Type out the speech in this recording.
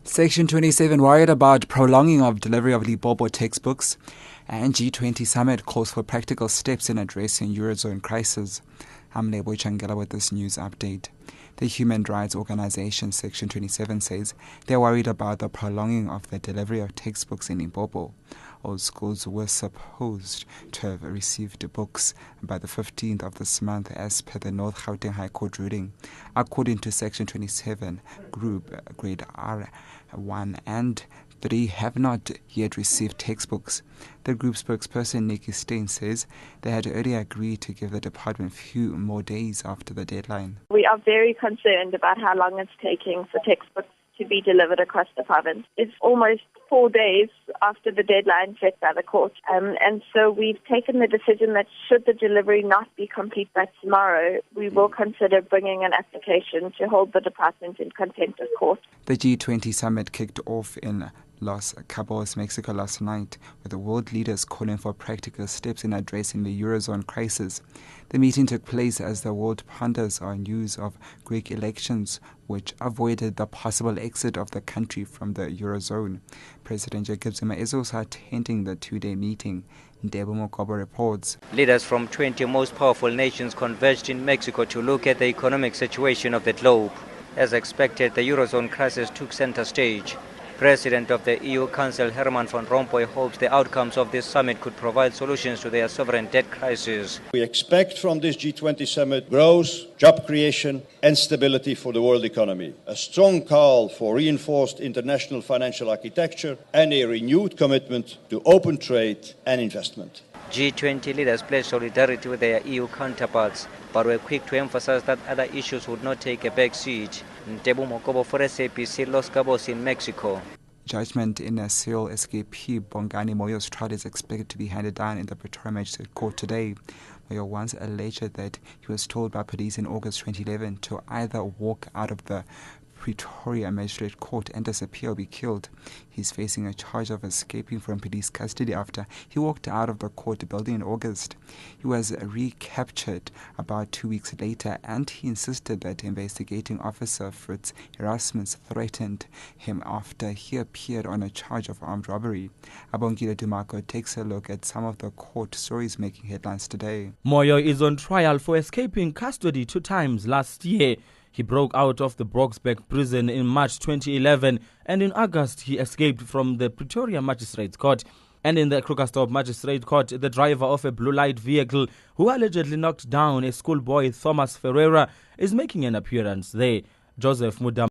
Section 27 worried about prolonging of delivery of Limpopo textbooks, and G20 summit calls for practical steps in addressing Eurozone crisis. I'm Lebo Changela with this news update. The human rights organization Section 27 says they're worried about the prolonging of the delivery of textbooks in Limpopo. All schools were supposed to have received books by the 15th of this month as per the North Gauteng High Court ruling. According to Section 27, Group Grade R1 and 3 have not yet received textbooks. The group spokesperson Nikki Stein says they had earlier agreed to give the department a few more days after the deadline. We are very concerned about how long it's taking for textbooks to be delivered across the province. It's almost 4 days after the deadline set by the court. And so we've taken the decision that should the delivery not be complete by tomorrow, we will consider bringing an application to hold the department in contempt of court. The G20 summit kicked off in Los Cabos, Mexico last night, with the world leaders calling for practical steps in addressing the Eurozone crisis. The meeting took place as the world ponders on news of Greek elections, which avoided the possible exit of the country from the Eurozone. President Jacob Zuma is also attending the two-day meeting. Limpopo reports. Leaders from 20 most powerful nations converged in Mexico to look at the economic situation of the globe. As expected, the Eurozone crisis took center stage. President of the EU Council Herman van Rompuy hopes the outcomes of this summit could provide solutions to their sovereign debt crisis. We expect from this G20 summit growth, job creation and stability for the world economy, a strong call for reinforced international financial architecture and a renewed commitment to open trade and investment. G20 leaders pledged solidarity with their EU counterparts, but were quick to emphasize that other issues would not take a back seat. Ntebo for SAPC, Los Cabos in Mexico. Judgment in a serial escapee Bongani Moyo's trial is expected to be handed down in the Pretoria Magistrate Court today. Moyo once alleged that he was told by police in August 2011 to either walk out of the Pretoria Magistrate Court and disappear or be killed. He's facing a charge of escaping from police custody after he walked out of the court building in August. He was recaptured about 2 weeks later, and he insisted that investigating officer Fritz Erasmus threatened him after he appeared on a charge of armed robbery. Abongile Dumako takes a look at some of the court stories making headlines today. Moyo is on trial for escaping custody 2 times last year. He broke out of the Broxburg prison in March 2011, and in August he escaped from the Pretoria Magistrates Court. And in the Krugersdorp Magistrate Court, the driver of a blue light vehicle who allegedly knocked down a schoolboy, Thomas Ferreira, is making an appearance there. Joseph Mudam